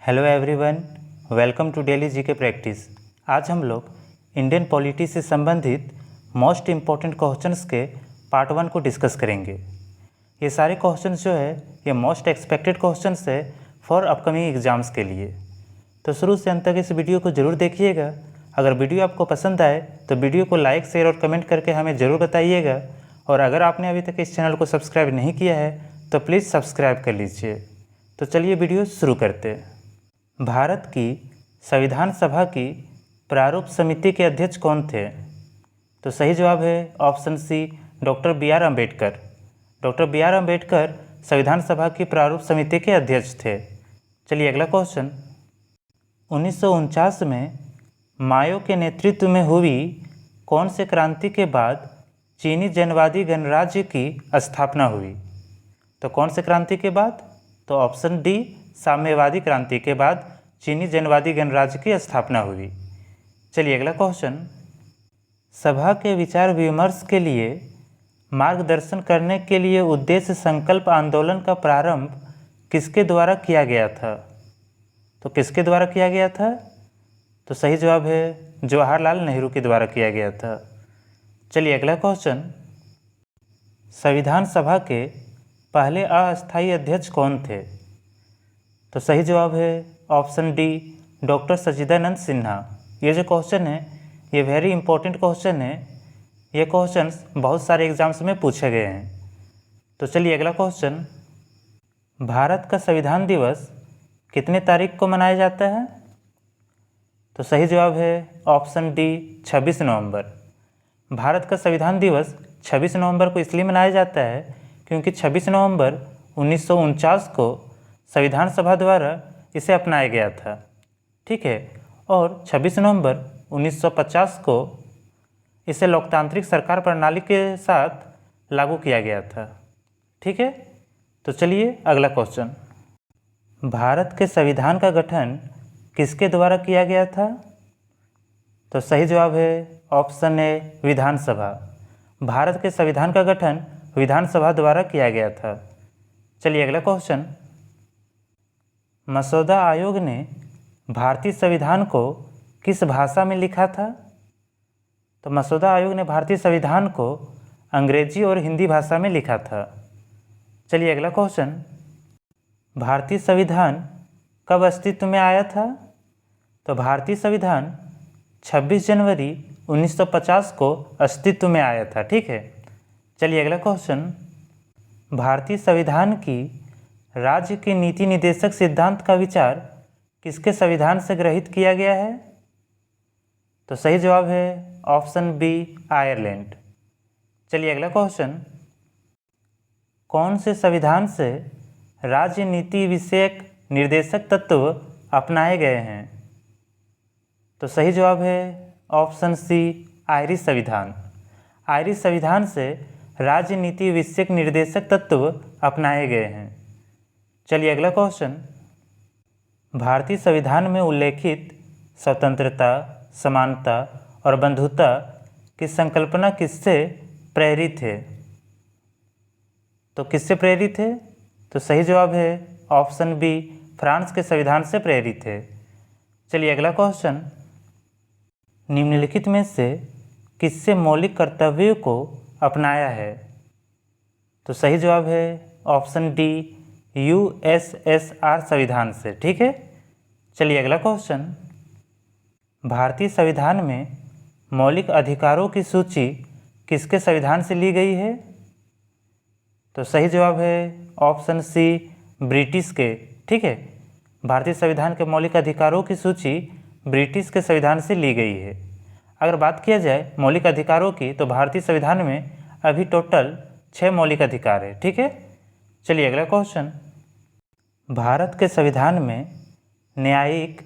Hello everyone, welcome to daily GK practice. आज हम लोग इंडियन पॉलिटी से संबंधित मोस्ट इम्पॉर्टेंट क्वेश्चंस के पार्ट 1 को डिस्कस करेंगे। ये सारे क्वेश्चंस जो है ये मोस्ट एक्सपेक्टेड क्वेश्चंस है फॉर अपकमिंग एग्जाम्स के लिए। तो शुरू से अंत तक इस वीडियो को ज़रूर देखिएगा। अगर वीडियो आपको पसंद आए तो वीडियो को लाइक, शेयर और कमेंट करके हमें ज़रूर बताइएगा। और अगर आपने अभी तक इस चैनल को सब्सक्राइब नहीं किया है तो प्लीज़ सब्सक्राइब कर लीजिए। तो चलिए वीडियो शुरू करते हैं। भारत की संविधान सभा की प्रारूप समिति के अध्यक्ष कौन थे? तो सही जवाब है option C, doctor B R Ambedkar. Doctor B R Ambedkar संविधान सभा की प्रारूप समिति के अध्यक्ष थे। चलिए अगला क्वेश्चन। 1949 में माओ के नेतृत्व में हुई कौन से क्रांति के बाद चीनी जनवादी गणराज्य की स्थापना हुई? तो कौन से क्रांति के बाद? तो ऑप्शन डी, साम्यवादी क्रांति के बाद चीनी जनवादी गणराज्य की स्थापना हुई। चलिए अगला क्वेश्चन। सभा के विचार विमर्श के लिए मार्गदर्शन करने के लिए उद्देश्य संकल्प आंदोलन का प्रारंभ किसके द्वारा किया गया था? तो किसके द्वारा किया गया था? तो सही जवाब है जवाहरलाल नेहरू के द्वारा किया गया था। चलिए अगला क्वेश्चन। संविधान सभा के पहले अस्थायी अध्यक्ष कौन थे? तो सही जवाब है ऑप्शन डी, डॉक्टर सच्चिदानंद सिन्हा। ये जो क्वेश्चन है ये वेरी इंपॉर्टेंट क्वेश्चन है। ये क्वेश्चंस बहुत सारे एग्जाम्स में पूछे गए हैं। तो चलिए अगला क्वेश्चन। भारत का संविधान दिवस कितने तारीख को मनाया जाता है? तो सही जवाब है ऑप्शन डी, 26 नवंबर। भारत का संविधान दिवस 26 नवंबर को इसलिए मनाया जाता है क्योंकि 26 नवंबर 1949 को संविधान सभा द्वारा इसे अपनाया गया था। ठीक है, और 26 नवंबर 1950 को इसे लोकतांत्रिक सरकार प्रणाली के साथ लागू किया गया था। ठीक है, तो चलिए अगला क्वेश्चन। भारत के संविधान का गठन किसके द्वारा किया गया था? तो सही जवाब है ऑप्शन ए, विधानसभा। भारत के संविधान का गठन विधानसभा द्वारा किया गया था। चलिए अगला क्वेश्चन। मसौदा आयोग ने भारतीय संविधान को किस भाषा में लिखा था? तो मसौदा आयोग ने भारतीय संविधान को अंग्रेजी और हिंदी भाषा में लिखा था। चलिए अगला क्वेश्चन। भारतीय संविधान कब अस्तित्व में आया था? तो भारतीय संविधान 26 जनवरी 1950 को अस्तित्व में आया था। ठीक है, चलिए अगला क्वेश्चन। भारतीय संविधान की राज्य के नीति निदेशक सिद्धांत का विचार किसके संविधान से ग्रहित किया गया है? तो सही जवाब है ऑप्शन बी, आयरलैंड। चलिए अगला क्वेश्चन। कौन से संविधान से राज्य नीति विषयक निर्देशक तत्व अपनाए गए हैं? तो सही जवाब है ऑप्शन सी, आयरिश संविधान। आयरिश संविधान से राज्य नीति विषयक निर्देशक तत्व अपनाए गए हैं। चलिए अगला क्वेश्चन। भारतीय संविधान में उल्लेखित स्वतंत्रता, समानता और बंधुता की संकल्पना किससे प्रेरित है? तो किससे प्रेरित है? तो सही जवाब है ऑप्शन बी, फ्रांस के संविधान से प्रेरित है। चलिए अगला क्वेश्चन। निम्नलिखित में से किससे मौलिक कर्तव्यों को अपनाया है? तो सही जवाब है ऑप्शन डी, यूएसएसआर संविधान से। ठीक है, चलिए अगला क्वेश्चन। भारतीय संविधान में मौलिक अधिकारों की सूची किसके संविधान से ली गई है? तो सही जवाब है ऑप्शन सी, ब्रिटिश के। ठीक है, भारतीय संविधान के मौलिक अधिकारों की सूची ब्रिटिश के संविधान से ली गई है। अगर बात किया जाए मौलिक अधिकारों की तो भारतीय संविधान में अभी टोटल 6 मौलिक अधिकार है। ठीक है, चलिए अगला क्वेश्चन। भारत के संविधान में न्यायिक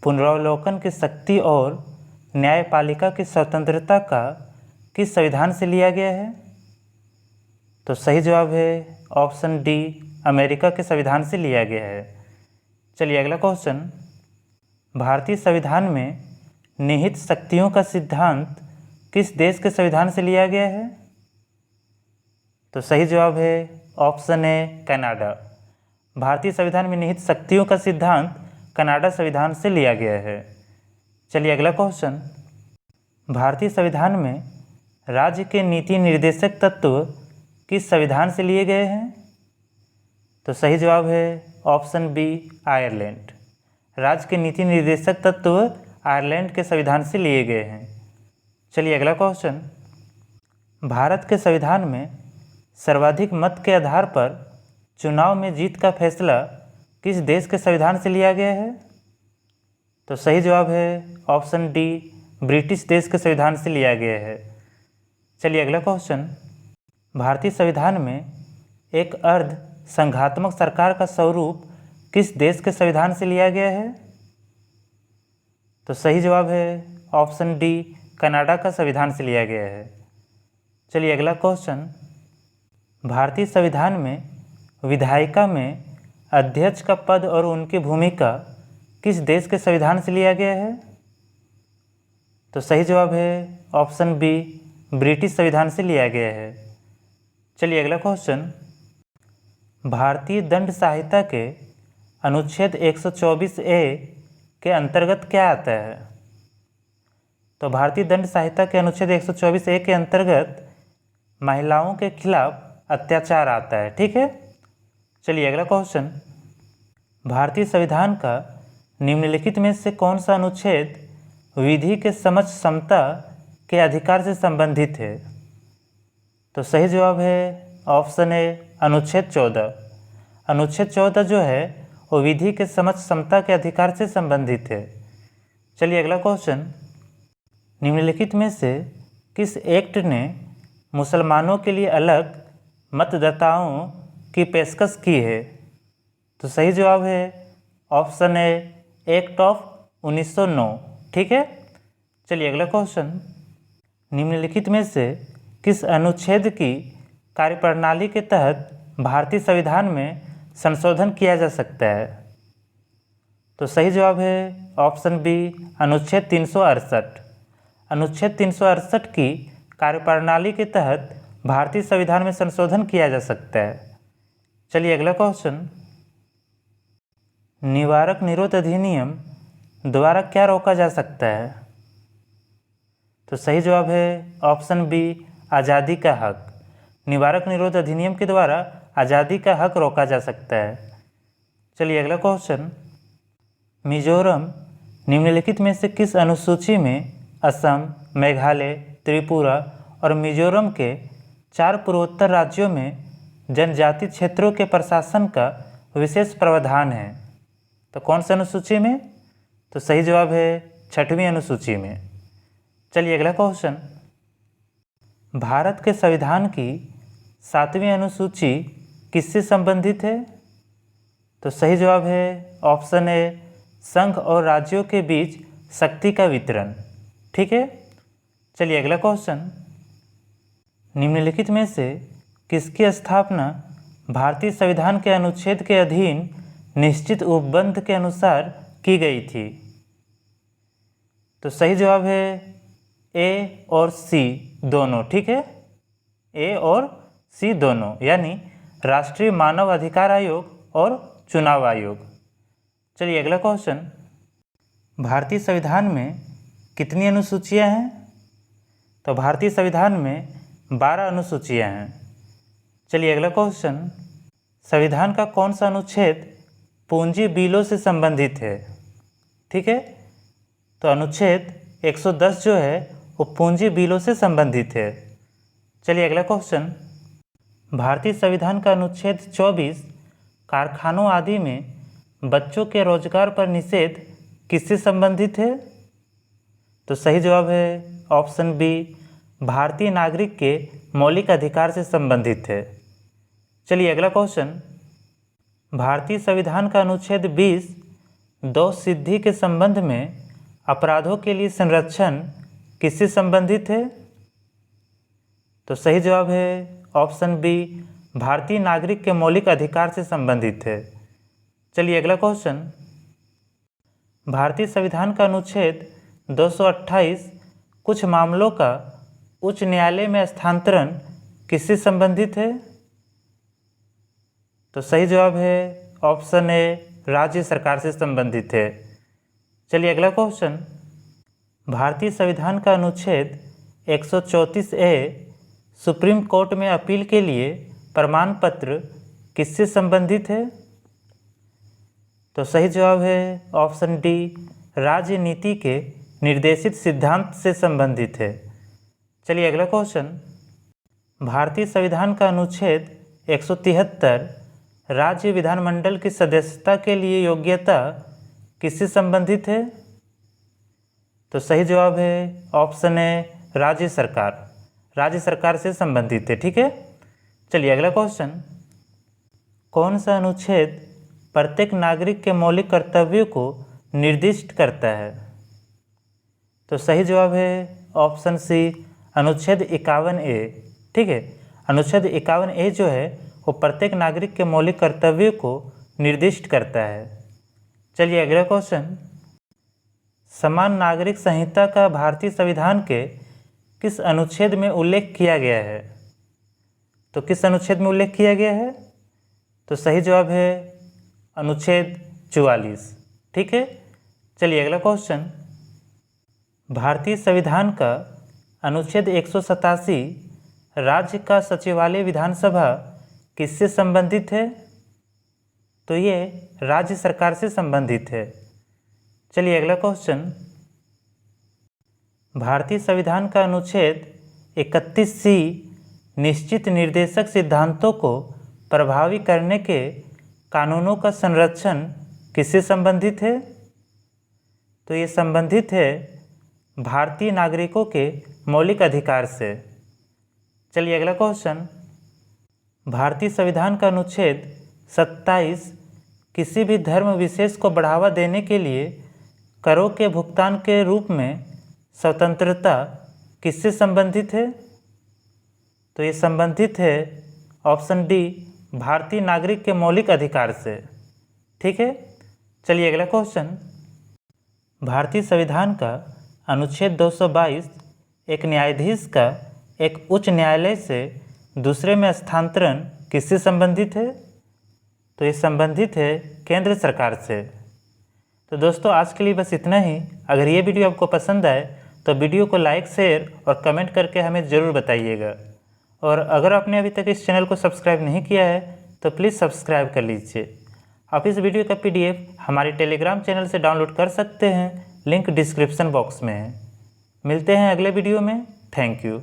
पुनरावलोकन की शक्ति और न्यायपालिका की स्वतंत्रता का किस संविधान से लिया गया है? तो सही जवाब है ऑप्शन डी, अमेरिका के संविधान से लिया गया है। चलिए अगला क्वेश्चन। भारतीय संविधान में निहित शक्तियों का सिद्धांत किस देश के संविधान से लिया गया है? तो सही जवाब है ऑप्शन ए, कनाडा। भारतीय संविधान में निहित शक्तियों का सिद्धांत कनाडा संविधान से लिया गया है। चलिए अगला क्वेश्चन, भारतीय संविधान में राज्य के नीति निर्देशक तत्व किस संविधान से लिए गए हैं? तो सही जवाब है ऑप्शन बी आयरलैंड। राज्य के नीति निर्देशक तत्व आयरलैंड के संविधान से लिए गए हैं। चलिए अगला क्वेश्चन, भारत के संविधान में सर्वाधिक मत के आधार पर चुनाव में जीत का फैसला किस देश के संविधान से लिया गया है? तो सही जवाब है ऑप्शन डी ब्रिटिश देश के संविधान से लिया गया है। चलिए अगला क्वेश्चन, भारतीय संविधान में एक अर्ध संघात्मक सरकार का स्वरूप किस देश के संविधान से लिया गया है? तो सही जवाब है ऑप्शन डी कनाडा का संविधान से लिया गया है। चलिए अगला क्वेश्चन, भारतीय संविधान में विधायिका में अध्यक्ष का पद और उनकी भूमिका किस देश के संविधान से लिया गया है? तो सही जवाब है ऑप्शन बी ब्रिटिश संविधान से लिया गया है। चलिए अगला क्वेश्चन, भारतीय दंड संहिता के अनुच्छेद 124A के अंतर्गत क्या आता है? तो भारतीय दंड संहिता के अनुच्छेद 124A के अंतर्गत महिलाओं के खिलाफ अत्याचार आता है। ठीक है। चलिए अगला क्वेश्चन, भारतीय संविधान का निम्नलिखित में से कौन सा अनुच्छेद विधि के समक्ष समता के अधिकार से संबंधित है? तो सही जवाब है ऑप्शन ए अनुच्छेद 14। अनुच्छेद 14 जो है वो विधि के समक्ष समता के अधिकार से संबंधित है। चलिए अगला क्वेश्चन, निम्नलिखित में से किस एक्ट ने मुसलमानों के लिए अलग मतदाताओं की पेशकश की है? तो सही जवाब है ऑप्शन ए एक्ट ऑफ 1909। ठीक है। चलिए अगला क्वेश्चन, निम्नलिखित में से किस अनुच्छेद की कार्यप्रणाली के तहत भारतीय संविधान में संशोधन किया जा सकता है? तो सही जवाब है ऑप्शन बी अनुच्छेद 368। अनुच्छेद 368 की कार्यप्रणाली के तहत भारतीय संविधान में संशोधन किया जा सकता है। चलिए अगला क्वेश्चन, निवारक निरोध अधिनियम द्वारा क्या रोका जा सकता है? तो सही जवाब है ऑप्शन बी आज़ादी का हक। निवारक निरोध अधिनियम के द्वारा आज़ादी का हक रोका जा सकता है। चलिए अगला क्वेश्चन, मिजोरम निम्नलिखित में से किस अनुसूची में असम, मेघालय, त्रिपुरा और मिजोरम के 4 पूर्वोत्तर राज्यों में जनजाति क्षेत्रों के प्रशासन का विशेष प्रावधान है? तो कौन सी अनुसूची में? तो सही जवाब है 6वीं अनुसूची में। चलिए अगला क्वेश्चन, भारत के संविधान की 7वीं अनुसूची किससे संबंधित है? तो सही जवाब है ऑप्शन ए संघ और राज्यों के बीच शक्ति का वितरण। ठीक है। चलिए अगला क्वेश्चन, निम्नलिखित में से किसकी स्थापना भारतीय संविधान के अनुच्छेद के अधीन निश्चित उपबंध के अनुसार की गई थी? तो सही जवाब है ए और सी दोनों। ठीक है, ए और सी दोनों, यानी राष्ट्रीय मानव अधिकार आयोग और चुनाव आयोग। चलिए अगला क्वेश्चन, भारतीय संविधान में कितनी अनुसूचियां हैं? तो भारतीय संविधान में 12 अनुसूचियां हैं। चलिए अगला क्वेश्चन, संविधान का कौन सा अनुच्छेद पूंजी बिलों से संबंधित है? ठीक है, तो अनुच्छेद 110 जो है वो पूंजी बिलों से संबंधित है। चलिए अगला क्वेश्चन, भारतीय संविधान का अनुच्छेद 24 कारखानों आदि में बच्चों के रोजगार पर निषेध किससे संबंधित है? तो सही जवाब है ऑप्शन बी भारतीय नागरिक के मौलिक अधिकार से संबंधित है। चलिए अगला क्वेश्चन, भारतीय संविधान का अनुच्छेद 20 दोष सिद्धि के संबंध में अपराधों के लिए संरक्षण किससे संबंधित है? तो सही जवाब है ऑप्शन बी भारतीय नागरिक के मौलिक अधिकार से संबंधित है। चलिए अगला क्वेश्चन, भारतीय संविधान का अनुच्छेद 228 कुछ मामलों का उच्च न्यायालय में स्थानांतरण किससे संबंधित है? तो सही जवाब है ऑप्शन ए राज्य सरकार से संबंधित है। चलिए अगला क्वेश्चन, भारतीय संविधान का अनुच्छेद 134A सुप्रीम कोर्ट में अपील के लिए प्रमाण पत्र किससे संबंधित है? तो सही जवाब है ऑप्शन डी, राजनीति के निर्देशित सिद्धांत से संबंधित है। चलिए अगला क्वेश्चन, भारतीय संविधान का अनुच्छेद 173 राज्य विधानमंडल की सदस्यता के लिए योग्यता किससे संबंधित है? तो सही जवाब है ऑप्शन ए, राज्य सरकार से संबंधित है। ठीक है। चलिए अगला क्वेश्चन, कौन सा अनुच्छेद प्रत्येक नागरिक के मौलिक कर्तव्यों को निर्दिष्ट करता है? तो सही जवाब है ऑप्शन सी, अनुच्छेद 51A। ठीक है, अनुच्छेद 51A जो है वो प्रत्येक नागरिक के मौलिक कर्तव्यों को निर्दिष्ट करता है। चलिए अगला क्वेश्चन, समान नागरिक संहिता का भारतीय संविधान के किस अनुच्छेद में उल्लेख किया गया है? तो किस अनुच्छेद में उल्लेख किया गया है? तो सही जवाब है अनुच्छेद 44। ठीक है। चलिए अगला क्वेश्चन, भारतीय संविधान का अनुच्छेद 187 राज्य का सचिवालय विधानसभा किससे संबंधित है? तो ये राज्य सरकार से संबंधित है। चलिए अगला क्वेश्चन, भारतीय संविधान का अनुच्छेद 31C निश्चित निर्देशक सिद्धांतों को प्रभावी करने के कानूनों का संरक्षण किससे संबंधित है? तो ये संबंधित है भारतीय नागरिकों के मौलिक अधिकार से। चलिए अगला क्वेश्चन, भारतीय संविधान का अनुच्छेद 27 किसी भी धर्म विशेष को बढ़ावा देने के लिए करों के भुगतान के रूप में स्वतंत्रता किससे संबंधित है? तो ये संबंधित है ऑप्शन डी, भारतीय नागरिक के मौलिक अधिकार से। ठीक है। चलिए अगला क्वेश्चन, भारतीय संविधान का अनुच्छेद 222 एक न्यायाधीश का एक उच्च न्यायालय से दूसरे में स्थानांतरण किससे संबंधित है? तो ये संबंधित है केंद्र सरकार से। तो दोस्तों आज के लिए बस इतना ही। अगर ये वीडियो आपको पसंद आए तो वीडियो को लाइक, शेयर और कमेंट करके हमें ज़रूर बताइएगा। और अगर आपने अभी तक इस चैनल को सब्सक्राइब नहीं किया है तो प्लीज़ सब्सक्राइब कर लीजिए। आप इस वीडियो का PDF हमारे टेलीग्राम चैनल से डाउनलोड कर सकते हैं, लिंक डिस्क्रिप्शन बॉक्स में है। मिलते हैं अगले वीडियो में। Thank you.